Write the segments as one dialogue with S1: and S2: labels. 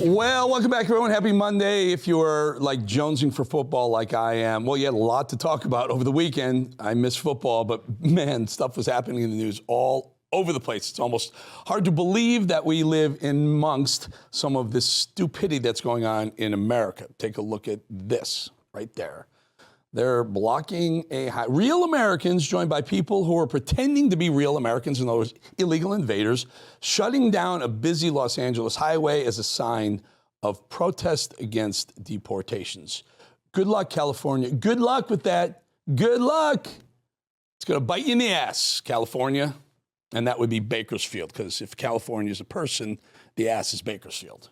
S1: Well, welcome back, everyone. Happy Monday. If you're like jonesing for football like I am, well, you had a lot to talk about over the weekend. I miss football, but man, stuff was happening in the news all over the place. It's almost hard to believe that we live amongst some of this stupidity that's going on in America. Take a look at this right there. They're blocking real Americans joined by people who are pretending to be real Americans, in other words, illegal invaders, shutting down a busy Los Angeles highway as a sign of protest against deportations. Good luck, California. Good luck with that. Good luck. It's going to bite you in the ass, California. And that would be Bakersfield, because if California is a person, the ass is Bakersfield.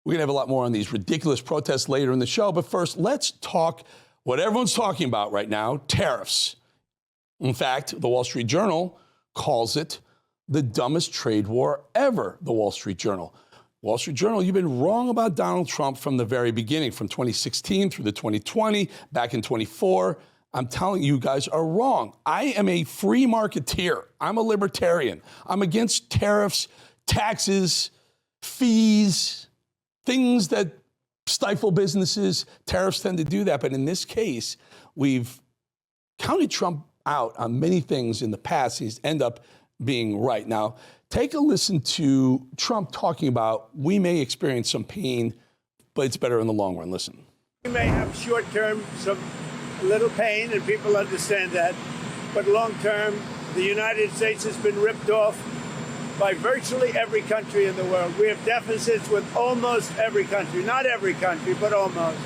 S1: We're going to have a lot more on these ridiculous protests later in the show. But first, let's talk what everyone's talking about right now, tariffs. In fact, the Wall Street Journal calls it the dumbest trade war ever, the Wall Street Journal. Wall Street Journal, you've been wrong about Donald Trump from the very beginning, from 2016 through to 2020, back in 24. I'm telling you guys are wrong. I am a free marketeer. I'm a libertarian. I'm against tariffs, taxes, fees, things that stifle businesses. Tariffs tend to do that. But in this case, we've counted Trump out on many things in the past. He's end up being right. Now, take a listen to Trump talking about we may experience some pain, but it's better in the long run. Listen.
S2: We may have short term some little pain, and people understand that. But long term, the United States has been ripped off by virtually every country in the world. We have deficits with almost every country. Not every country, but almost.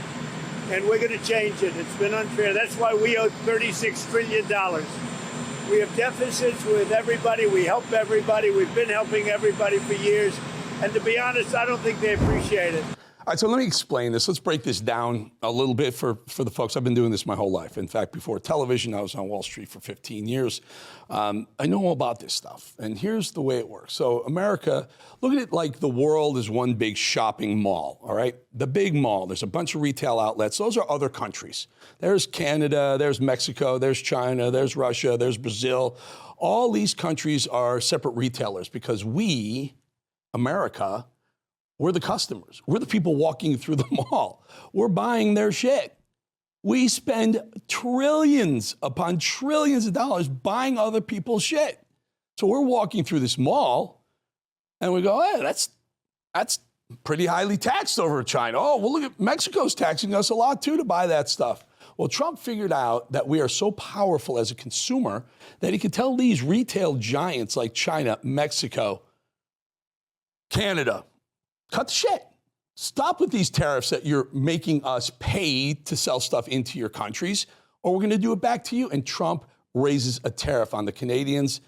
S2: And we're going to change it. It's been unfair. That's why we owe $36 trillion. We have deficits with everybody. We help everybody. We've been helping everybody for years. And to be honest, I don't think they appreciate it.
S1: All right, so let me explain this. Let's break this down a little bit for the folks. I've been doing this my whole life. In fact, before television, I was on Wall Street for 15 years. I know all about this stuff. And here's the way it works. So America, look at it like the world is one big shopping mall, all right? The big mall, there's a bunch of retail outlets. Those are other countries. There's Canada, there's Mexico, there's China, there's Russia, there's Brazil. All these countries are separate retailers because we, America, we're the customers. We're the people walking through the mall. We're buying their shit. We spend trillions upon trillions of dollars buying other people's shit. So we're walking through this mall and we go, hey, that's pretty highly taxed over China. Oh, well, look at Mexico's taxing us a lot too to buy that stuff. Well, Trump figured out that we are so powerful as a consumer that he could tell these retail giants like China, Mexico, Canada, cut the shit. Stop with these tariffs that you're making us pay to sell stuff into your countries, or we're going to do it back to you. And Trump raises a tariff on the Canadians,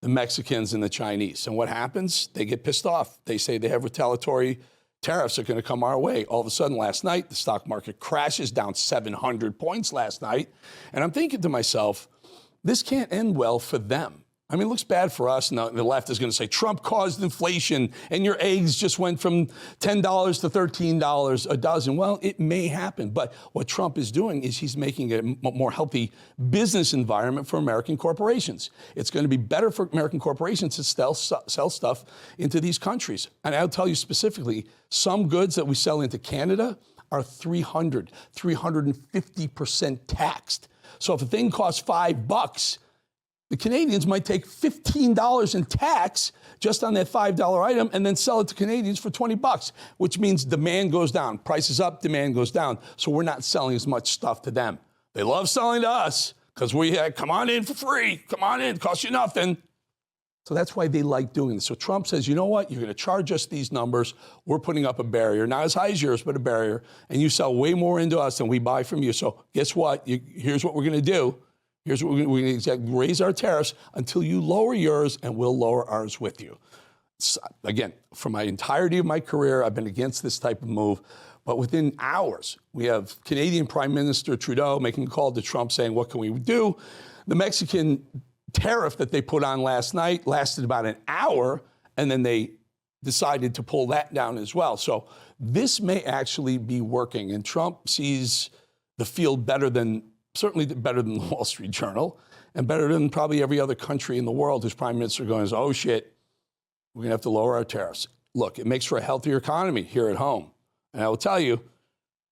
S1: the Mexicans, and the Chinese. And what happens? They get pissed off. They say they have retaliatory tariffs that are going to come our way. All of a sudden, last night, the stock market crashes down 700 points last night. And I'm thinking to myself, this can't end well for them. I mean, it looks bad for us, and the left is going to say, Trump caused inflation, and your eggs just went from $10 to $13 a dozen. Well, it may happen, but what Trump is doing is he's making a more healthy business environment for American corporations. It's going to be better for American corporations to sell stuff into these countries. And I'll tell you specifically, some goods that we sell into Canada are 350% taxed. So if a thing costs $5, the Canadians might take $15 in tax just on that $5 item and then sell it to Canadians for $20, which means demand goes down. Prices up, demand goes down. So we're not selling as much stuff to them. They love selling to us because we come on in for free. Come on in, costs you nothing. So that's why they like doing this. So Trump says, you know what? You're going to charge us these numbers. We're putting up a barrier, not as high as yours, but a barrier. And you sell way more into us than we buy from you. So guess what? Here's what we're going to do. Here's what we're going to raise our tariffs until you lower yours, and we'll lower ours with you. Again, for my entirety of my career, I've been against this type of move. But within hours, we have Canadian Prime Minister Trudeau making a call to Trump saying, what can we do? The Mexican tariff that they put on last night lasted about an hour, and then they decided to pull that down as well. So this may actually be working, and Trump sees the field certainly better than the Wall Street Journal, and better than probably every other country in the world whose prime minister going, oh shit, we're going to have to lower our tariffs. Look, it makes for a healthier economy here at home. And I will tell you,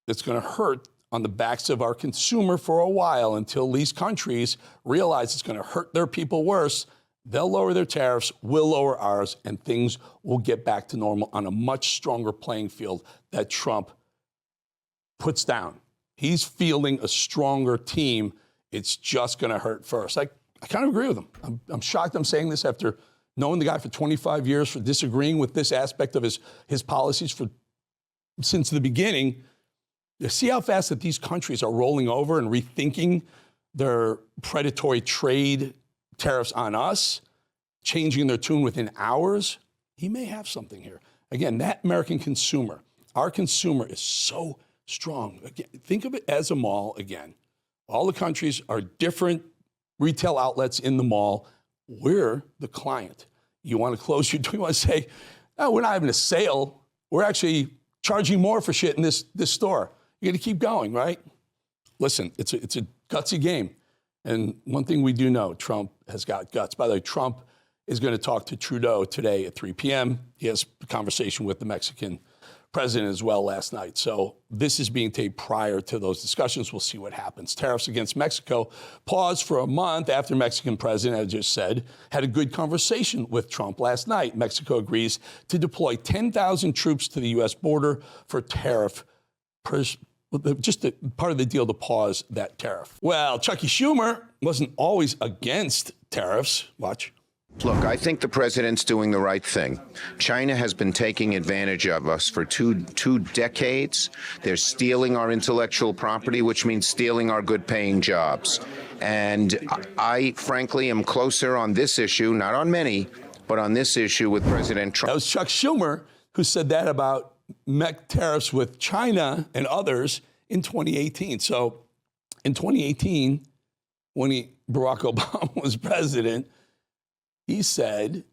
S1: it's going to hurt on the backs of our consumer for a while until these countries realize it's going to hurt their people worse. They'll lower their tariffs, we'll lower ours, and things will get back to normal on a much stronger playing field that Trump puts down. He's fielding a stronger team. It's just going to hurt first. I kind of agree with him. I'm shocked I'm saying this after knowing the guy for 25 years, for disagreeing with this aspect of his policies since the beginning. You see how fast that these countries are rolling over and rethinking their predatory trade tariffs on us, changing their tune within hours. He may have something here. Again, that American consumer, our consumer is so strong. Again, think of it as a mall again. All the countries are different retail outlets in the mall. We're the client. You want to close your door, you want to say, oh, we're not having a sale. We're actually charging more for shit in this store. You got to keep going, right? Listen, it's a gutsy game. And one thing we do know, Trump has got guts. By the way, Trump is going to talk to Trudeau today at 3 p.m. He has a conversation with the Mexican president as well last night. So this is being taped prior to those discussions. We'll see what happens. Tariffs against Mexico paused for a month after Mexican president, as I just said, had a good conversation with Trump last night. Mexico agrees to deploy 10,000 troops to the U.S. border for tariff just part of the deal to pause that tariff. Well, Chucky Schumer wasn't always against tariffs. Watch.
S3: Look, I think the president's doing the right thing. China has been taking advantage of us for two decades. They're stealing our intellectual property, which means stealing our good-paying jobs. And I, frankly, am closer on this issue, not on many, but on this issue with President Trump.
S1: That was Chuck Schumer who said that about MEC tariffs with China and others in 2018. So in 2018, when Barack Obama was president, he said,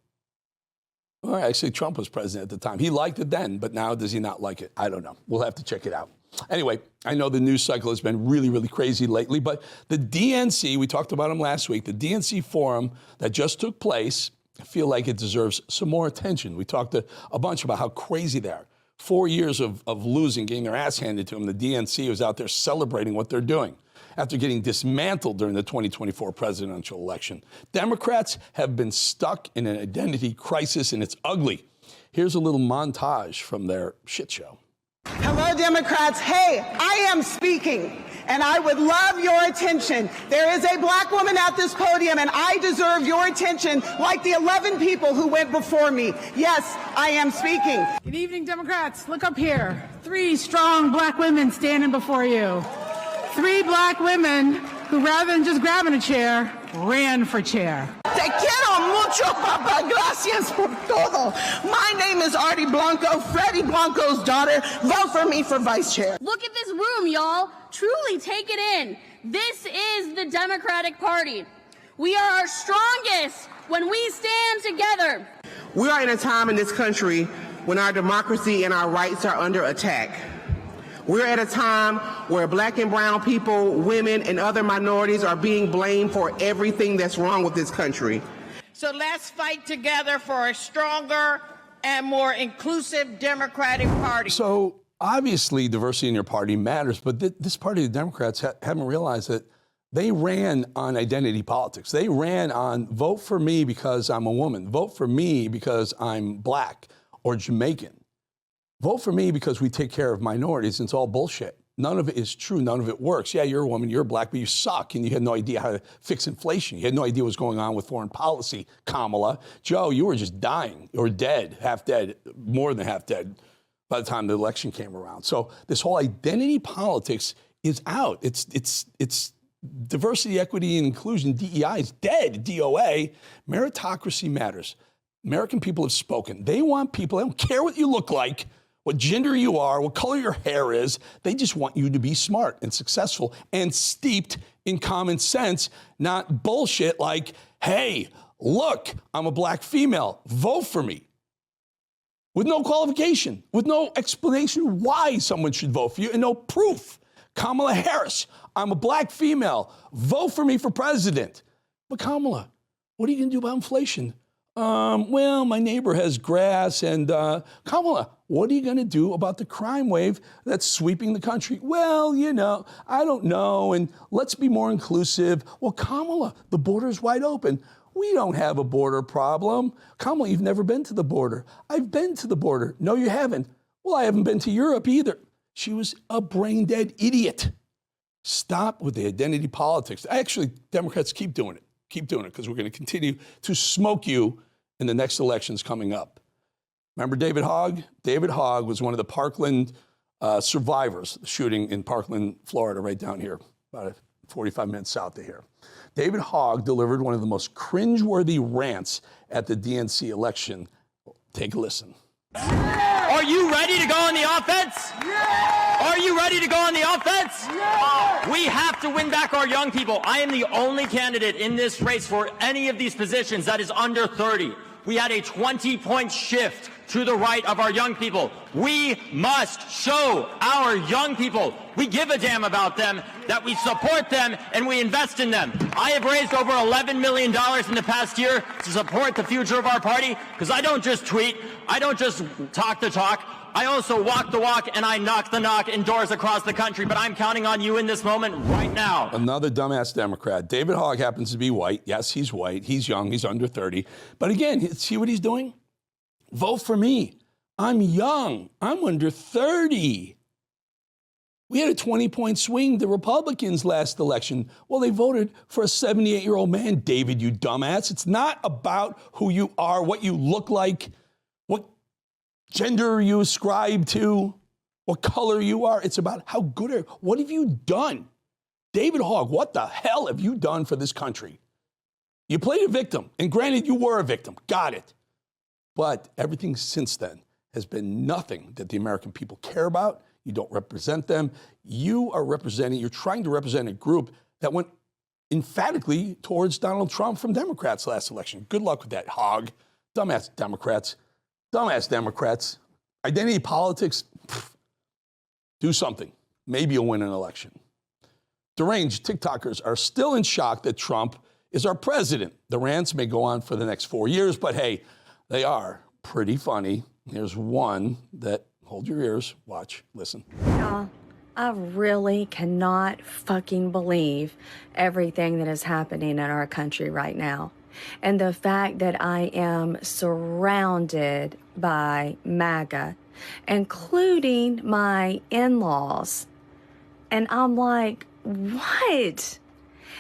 S1: well, actually, Trump was president at the time. He liked it then, but now does he not like it? I don't know. We'll have to check it out. Anyway, I know the news cycle has been really, really crazy lately, but the DNC, we talked about them last week, the DNC forum that just took place, I feel like it deserves some more attention. We talked a bunch about how crazy they are. 4 years of losing, getting their ass handed to them. The DNC was out there celebrating what they're doing after getting dismantled during the 2024 presidential election. Democrats have been stuck in an identity crisis, and it's ugly. Here's a little montage from their shit show.
S4: Hello, Democrats. Hey, I am speaking, and I would love your attention. There is a black woman at this podium, and I deserve your attention like the 11 people who went before me. Yes, I am speaking.
S5: Good evening, Democrats. Look up here. 3 strong black women standing before you. 3 black women who, rather than just grabbing a chair, ran for chair.
S4: Te quiero mucho, Papa. Gracias por todo. My name is Artie Blanco, Freddie Blanco's daughter. Vote for me for vice chair.
S6: Look at this room, y'all. Truly take it in. This is the Democratic Party. We are our strongest when we stand together.
S7: We are in a time in this country when our democracy and our rights are under attack. We're at a time where black and brown people, women, and other minorities are being blamed for everything that's wrong with this country.
S8: So let's fight together for a stronger and more inclusive Democratic Party.
S1: So obviously diversity in your party matters, but this party, the Democrats, haven't realized that they ran on identity politics. They ran on vote for me because I'm a woman. Vote for me because I'm black or Jamaican. Vote for me because we take care of minorities. It's all bullshit. None of it is true. None of it works. Yeah, you're a woman, you're black, but you suck, and you had no idea how to fix inflation. You had no idea what was going on with foreign policy, Kamala. Joe, you were just dying or dead, half dead, more than half dead by the time the election came around. So this whole identity politics is out. It's diversity, equity, and inclusion. DEI is dead. DOA. Meritocracy matters. American people have spoken. They want people, they don't care what you look like, what gender you are, what color your hair is. They just want you to be smart and successful and steeped in common sense, not bullshit like, hey, look, I'm a black female, vote for me. With no qualification, with no explanation why someone should vote for you, and no proof. Kamala Harris, I'm a black female, vote for me for president. But Kamala, what are you going to do about inflation? Well, my neighbor has grass. And Kamala, what are you going to do about the crime wave that's sweeping the country? Well, you know, I don't know. And let's be more inclusive. Well, Kamala, the border's wide open. We don't have a border problem. Kamala, you've never been to the border. I've been to the border. No, you haven't. Well, I haven't been to Europe either. She was a brain-dead idiot. Stop with the identity politics. Actually, Democrats keep doing it. Keep doing it, because we're going to continue to smoke you in the next elections coming up. Remember David Hogg? David Hogg was one of the Parkland survivors, the shooting in Parkland, Florida, right down here, about 45 minutes south of here. David Hogg delivered one of the most cringeworthy rants at the DNC election. Take a listen.
S9: Are you ready to go on the offense? Yeah! Are you ready to go on the offense? Yeah! We have to win back our young people. I am the only candidate in this race for any of these positions that is under 30. We had a 20-point shift to the right of our young people. We must show our young people we give a damn about them, that we support them, and we invest in them. I have raised over $11 million in the past year to support the future of our party, because I don't just tweet, I don't just talk the talk, I also walk the walk and I knock the knock in doors across the country, but I'm counting on you in this moment right now.
S1: Another dumbass Democrat. David Hogg happens to be white. Yes, he's white. He's young. He's under 30. But again, see what he's doing? Vote for me. I'm young. I'm under 30. We had a 20-point swing, the Republicans last election. Well, they voted for a 78-year-old man. David, you dumbass. It's not about who you are, what you look like, what gender you ascribe to, what color you are. It's about how good are you. What have you done? David Hogg, what the hell have you done for this country? You played a victim, and granted, you were a victim. Got it. But everything since then has been nothing that the American people care about. You don't represent them. You're trying to represent a group that went emphatically towards Donald Trump from Democrats last election. Good luck with that, Hogg. Dumbass Democrats. Dumbass Democrats. Identity politics, do something. Maybe you'll win an election. Deranged TikTokers are still in shock that Trump is our president. The rants may go on for the next 4 years, but hey, they are pretty funny. Here's one that, hold your ears, watch, listen.
S10: I really cannot fucking believe everything that is happening in our country right now. And the fact that I am surrounded by MAGA, including my in-laws. And I'm like, what?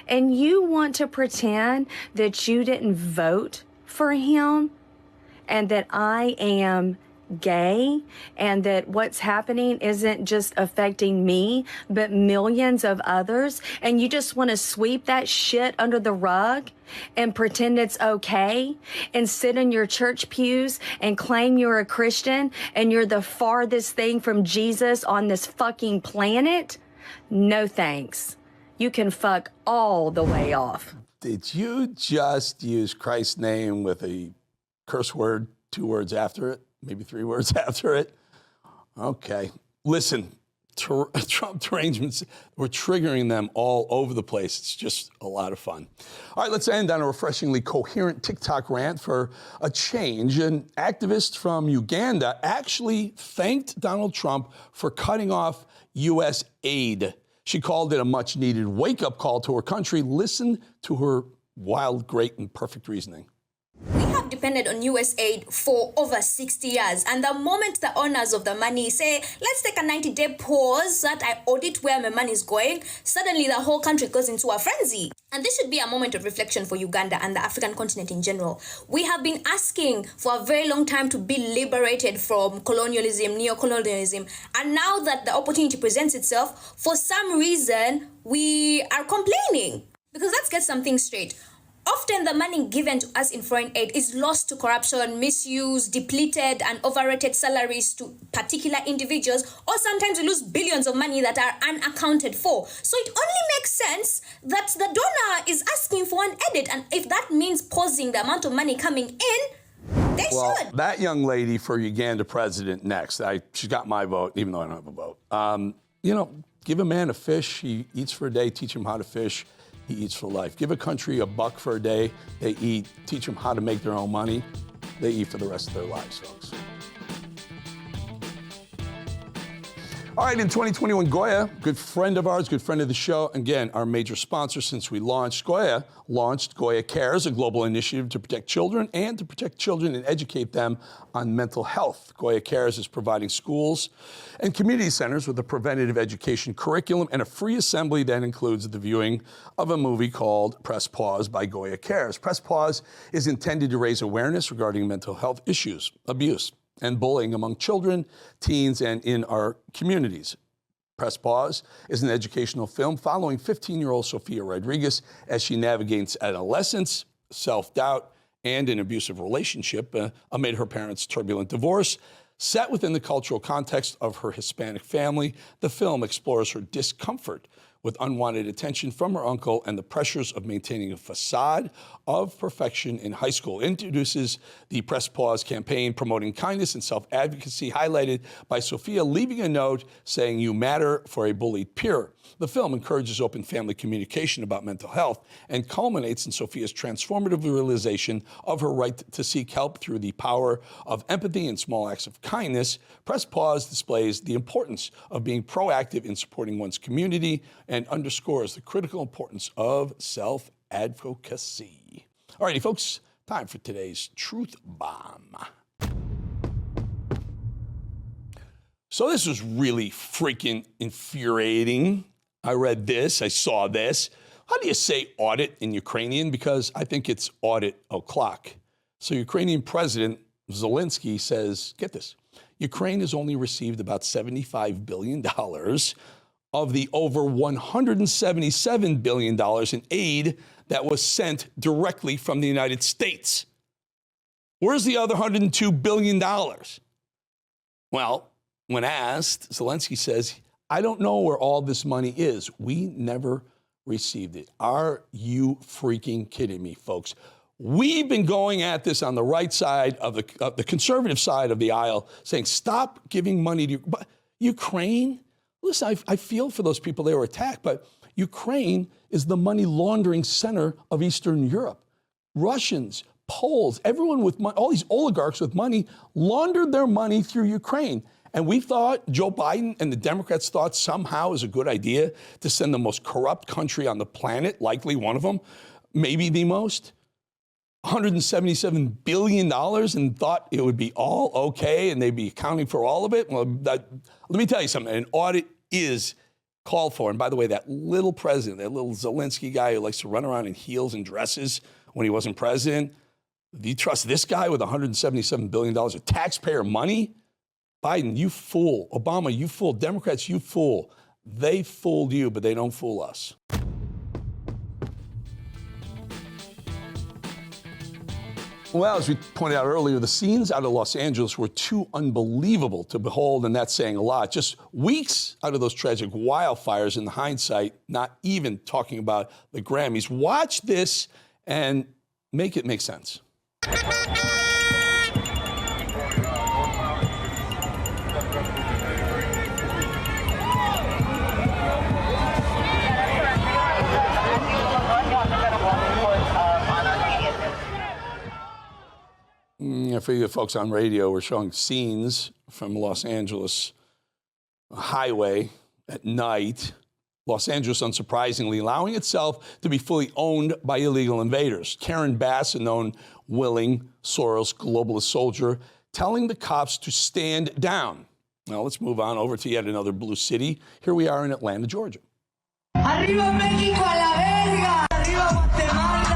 S10: And you want to pretend that you didn't vote for him? And that I am gay, and that what's happening isn't just affecting me, but millions of others, and you just want to sweep that shit under the rug and pretend it's okay and sit in your church pews and claim you're a Christian and you're the farthest thing from Jesus on this fucking planet? No thanks. You can fuck all the way off.
S1: Did you just use Christ's name with a curse word, 2 words after it, maybe 3 words after it? Okay. Listen, Trump derangements, we're triggering them all over the place. It's just a lot of fun. All right, let's end on a refreshingly coherent TikTok rant for a change. An activist from Uganda actually thanked Donald Trump for cutting off U.S. aid. She called it a much-needed wake-up call to her country. Listen to her wild, great, and perfect reasoning.
S11: We have depended on US aid for over 60 years, and the moment the owners of the money say, let's take a 90-day pause so that I audit where my money is going, suddenly the whole country goes into a frenzy. And this should be a moment of reflection for Uganda and the African continent in general. We have been asking for a very long time to be liberated from colonialism, neo-colonialism, and now that the opportunity presents itself, for some reason, we are complaining. Because let's get something straight. Often the money given to us in foreign aid is lost to corruption, misuse, depleted and overrated salaries to particular individuals, or sometimes we lose billions of money that are unaccounted for. So it only makes sense that the donor is asking for an edit, and if that means pausing the amount of money coming in, they should.
S1: That young lady for Uganda president next, she got my vote, even though I don't have a vote. Give a man a fish, he eats for a day, teach him how to fish. he eats for life. Give a country $1 for a day, they eat. Teach them how to make their own money, they eat for the rest of their lives, folks. All right, in 2021, Goya, good friend of ours, good friend of the show, again, our major sponsor since we launched. Goya launched Goya Cares, a global initiative to protect children and to protect children and educate them on mental health. Goya Cares is providing schools and community centers with a preventative education curriculum and a free assembly that includes the viewing of a movie called Press Pause by Goya Cares. Press Pause is intended to raise awareness regarding mental health issues, abuse, and bullying among children, teens, and in our communities. Press Pause is an educational film following 15-year-old Sofia Rodriguez as she navigates adolescence, self-doubt, and an abusive relationship amid her parents' turbulent divorce. Set within the cultural context of her Hispanic family, the film explores her discomfort with unwanted attention from her uncle and the pressures of maintaining a facade of perfection in high school. Introduces the Press Pause campaign promoting kindness and self-advocacy, highlighted by Sophia leaving a note saying, "You matter," for a bullied peer. The film encourages open family communication about mental health and culminates in Sophia's transformative realization of her right to seek help through the power of empathy and small acts of kindness. Press Pause displays the importance of being proactive in supporting one's community and underscores the critical importance of self-advocacy. All righty, folks, time for today's Truth Bomb. So this was really freaking infuriating. I read this, I saw this. How do you say audit in Ukrainian? Because I think it's audit o'clock. So Ukrainian President Zelensky says, get this, Ukraine has only received about $75 billion of the over $177 billion in aid that was sent directly from the United States. Where's the other $102 billion? Well, when asked, Zelensky says, I don't know where all this money is. We never received it. Are you freaking kidding me, folks? We've been going at this on the right side of the conservative side of the aisle, saying, stop giving money to Ukraine. Listen, I feel for those people they were attacked, but Ukraine is the money laundering center of Eastern Europe. Russians, Poles, everyone with money, all these oligarchs with money laundered their money through Ukraine. And we thought, Joe Biden and the Democrats thought somehow it was a good idea to send the most corrupt country on the planet, likely one of them, maybe the most, $177 billion, and thought it would be all okay and they'd be accounting for all of it. Well, let me tell you something, an audit is called for. And by the way, that little president, that little Zelensky guy who likes to run around in heels and dresses when he wasn't president, do you trust this guy with $177 billion of taxpayer money? Biden, you fool. Obama, you fool. Democrats, you fool. They fooled you, but they don't fool us. Well, as we pointed out earlier, the scenes out of Los Angeles were too unbelievable to behold, and that's saying a lot. Just weeks out of those tragic wildfires, in hindsight, not even talking about the Grammys. Watch this and make it make sense. For you folks on radio, we're showing scenes from Los Angeles highway at night. Los Angeles, unsurprisingly, allowing itself to be fully owned by illegal invaders. Karen Bass, a known willing Soros globalist soldier, telling the cops to stand down. Now let's move on over to yet another blue city. Here we are in Atlanta, Georgia.
S12: Arriba México a la verga. Arriba Guatemala.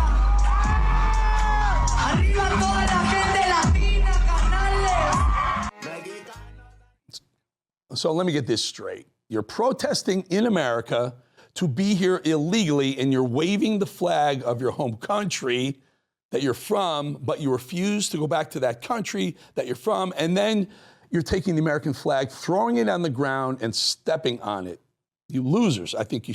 S12: Arriba toda la gente latina, carnales.
S1: So let me get this straight. You're protesting in America to be here illegally, and you're waving the flag of your home country that you're from, but you refuse to go back to that country that you're from, and then you're taking the American flag, throwing it on the ground, and stepping on it. You losers. I think you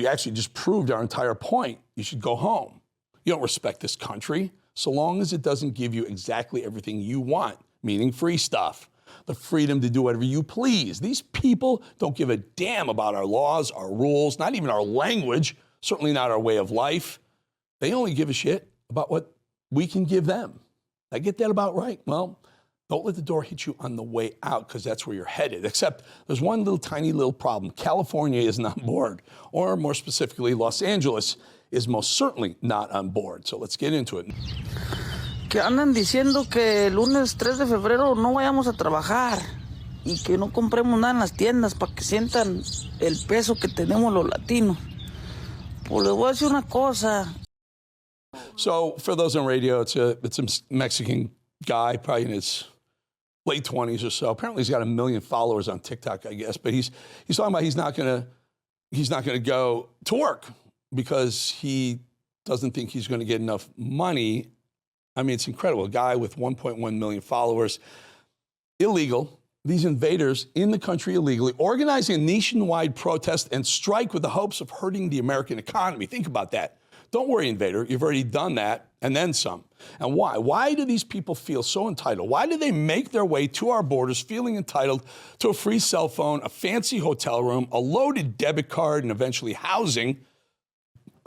S1: actually just proved our entire point. You should go home. You don't respect this country so long as it doesn't give you exactly everything you want, meaning free stuff, the freedom to do whatever you please. These people don't give a damn about our laws, our rules, not even our language. certainly not our way of life. They only give a shit about what we can give them. I get that about right. Well, don't let the door hit you on the way out, because that's where you're headed. Except there's one little tiny little problem. California isn't on board, or more specifically, Los Angeles is most certainly not on board. So let's get into it.
S13: Que andan diciendo que el lunes 3 de febrero no vayamos a trabajar y que no compremos nada en las tiendas para que sientan el peso que tenemos los latinos. Pues les voy a decir una cosa.
S1: So for those on radio, it's a Mexican guy, probably in his late 20s or so. Apparently he's got 1 million followers on TikTok, I guess. But he's talking about he's not gonna go to work because he doesn't think he's going to get enough money. I mean, it's incredible. A guy with 1.1 million followers, illegal. These invaders in the country illegally, organizing a nationwide protest and strike with the hopes of hurting the American economy. Think about that. Don't worry, invader. You've already done that, and then some. And why? Why do these people feel so entitled? Why do they make their way to our borders feeling entitled to a free cell phone, a fancy hotel room, a loaded debit card, and eventually housing?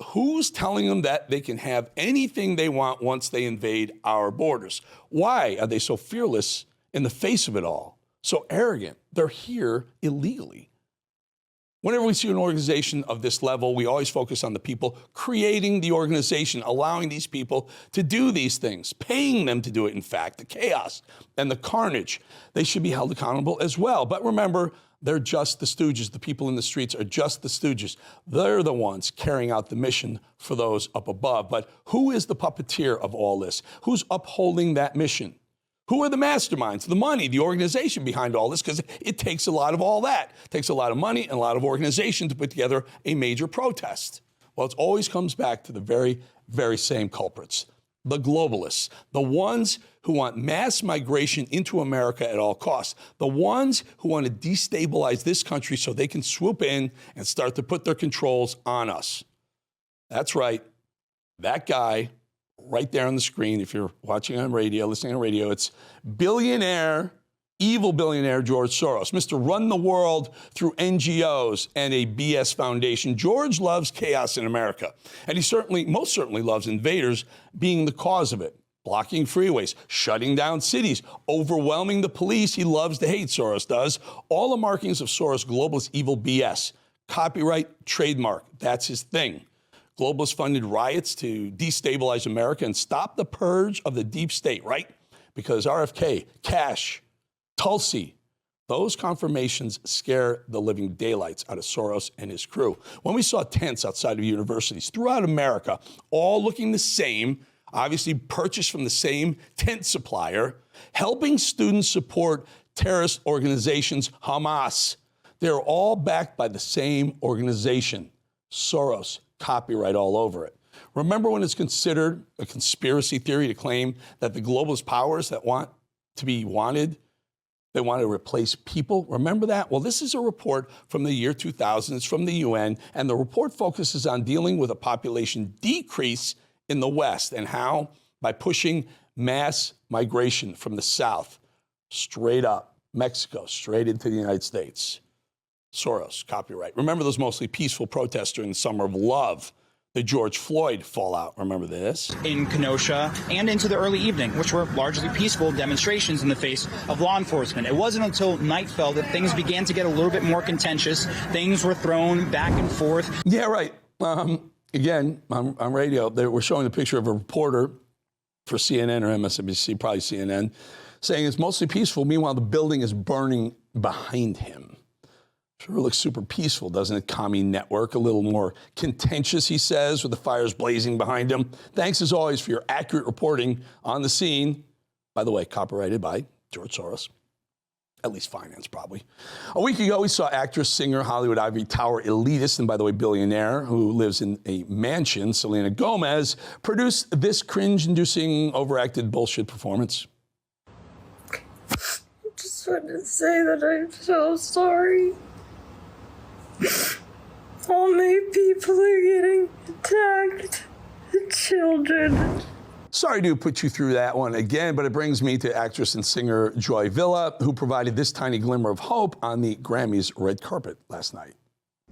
S1: Who's telling them that they can have anything they want once they invade our borders? Why are they so fearless in the face of it all? So arrogant. They're here illegally. Whenever we see an organization of this level, we always focus on the people creating the organization, allowing these people to do these things, paying them to do it, in fact, the chaos and the carnage. They should be held accountable as well. But remember, they're just the stooges. The people in the streets are just the stooges. They're the ones carrying out the mission for those up above. But who is the puppeteer of all this? Who's upholding that mission? Who are the masterminds, the money, the organization behind all this? Because it takes a lot of all that. It takes a lot of money and a lot of organization to put together a major protest. Well, it always comes back to the very, very same culprits. The globalists, the ones who want mass migration into America at all costs, the ones who want to destabilize this country so they can swoop in and start to put their controls on us. That's right. That guy right there on the screen, if you're watching on radio, listening on radio, it's billionaire, evil billionaire George Soros, Mr. Run the World through NGOs and a BS foundation. George loves chaos in America, and he most certainly loves invaders being the cause of it. Blocking freeways, shutting down cities, overwhelming the police. He loves to hate, Soros does. All the markings of Soros' globalist evil BS. Copyright, trademark, that's his thing. Globalists funded riots to destabilize America and stop the purge of the deep state, right? Because RFK, Cash, Tulsi, those confirmations scare the living daylights out of Soros and his crew. When we saw tents outside of universities throughout America, all looking the same, obviously purchased from the same tent supplier, helping students support terrorist organizations, Hamas. They're all backed by the same organization, Soros. Copyright all over it. Remember when it's considered a conspiracy theory to claim that the globalist powers that want to be wanted, they want to replace people? Remember that? Well, this is a report from the year 2000. It's from the UN, and the report focuses on dealing with a population decrease in the West. And how? By pushing mass migration from the South, straight up, Mexico, straight into the United States. Soros, copyright. Remember those mostly peaceful protests during the summer of love, the George Floyd fallout. Remember this?
S14: In Kenosha and into the early evening, which were largely peaceful demonstrations in the face of law enforcement. It wasn't until night fell that things began to get a little bit more contentious. Things were thrown back and forth.
S1: Yeah, right. Again, on radio, they were showing a picture of a reporter for CNN or MSNBC, probably CNN, saying it's mostly peaceful. Meanwhile, the building is burning behind him. Sure looks super peaceful, doesn't it? Commie network, a little more contentious, he says, with the fires blazing behind him. Thanks, as always, for your accurate reporting on the scene. By the way, copyrighted by George Soros. At least finance, probably. A week ago, we saw actress, singer, Hollywood ivory tower elitist, and by the way, billionaire, who lives in a mansion, Selena Gomez, produce this cringe-inducing, overacted bullshit performance.
S15: I just wanted to say that I'm so sorry. How many people are getting attacked? The children.
S1: Sorry to put you through that one again, but it brings me to actress and singer Joy Villa, who provided this tiny glimmer of hope on the Grammys red carpet last night.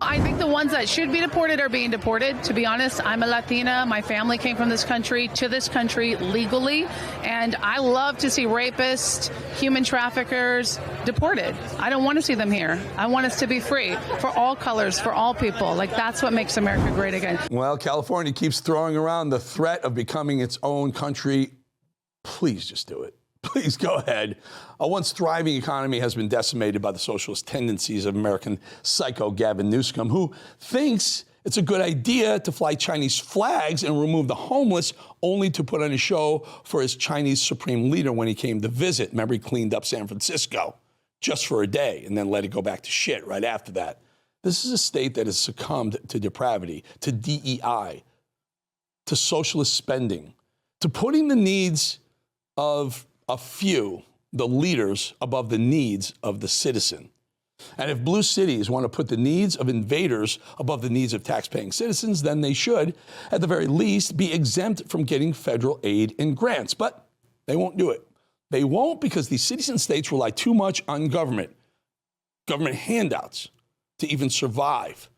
S5: I think the ones that should be deported are being deported. To be honest, I'm a Latina. My family came from this country to this country legally. And I love to see rapists, human traffickers deported. I don't want to see them here. I want us to be free for all colors, for all people. Like, that's what makes America great again.
S1: Well, California keeps throwing around the threat of becoming its own country. Please just do it. Please go ahead. A once thriving economy has been decimated by the socialist tendencies of American psycho Gavin Newsom, who thinks it's a good idea to fly Chinese flags and remove the homeless, only to put on a show for his Chinese supreme leader when he came to visit. Remember, he cleaned up San Francisco just for a day and then let it go back to shit right after that. This is a state that has succumbed to depravity, to DEI, to socialist spending, to putting the needs of a few, the leaders, above the needs of the citizen. And if blue cities want to put the needs of invaders above the needs of taxpaying citizens, then they should, at the very least, be exempt from getting federal aid and grants. But they won't do it. They won't, because these cities and states rely too much on government handouts to even survive,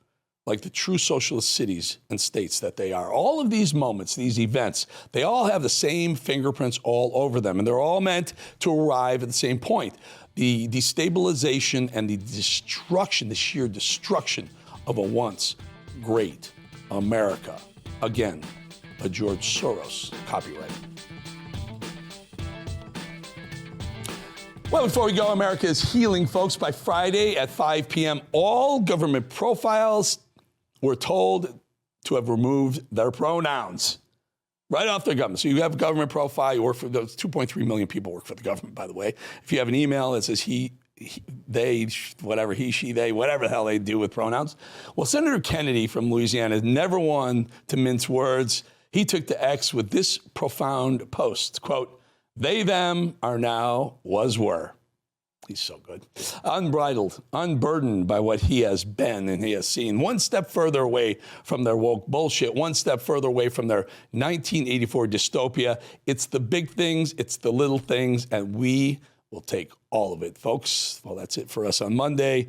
S1: like the true socialist cities and states that they are. All of these moments, these events, they all have the same fingerprints all over them, and they're all meant to arrive at the same point: the destabilization and the destruction, the sheer destruction of a once great America. Again, a George Soros copyright. Well, before we go, America is healing, folks. By Friday at 5 p.m., all government profiles were told to have removed their pronouns right off their government. So you have a government profile, you work for those 2.3 million people work for the government, by the way. If you have an email that says he, they, whatever, he, she, they, whatever the hell they do with pronouns. Well, Senator Kennedy from Louisiana is never one to mince words. He took to X with this profound post, quote, "They, them are now, was, were." He's so good. Unbridled, unburdened by what he has been and he has seen. One step further away from their woke bullshit, one step further away from their 1984 dystopia. It's the big things, it's the little things, and we will take all of it, folks. Well, that's it for us on Monday.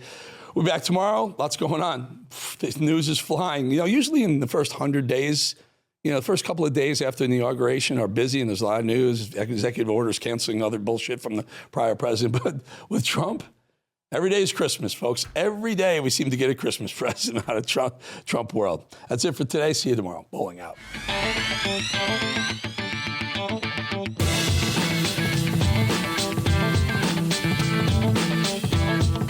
S1: We'll be back tomorrow. Lots going on. The news is flying. You know, usually in the first 100 days, the first couple of days after the inauguration are busy and there's a lot of news, executive orders canceling other bullshit from the prior president. But with Trump, every day is Christmas, folks. Every day we seem to get a Christmas present out of Trump world. That's it for today. See you tomorrow. Bolling out.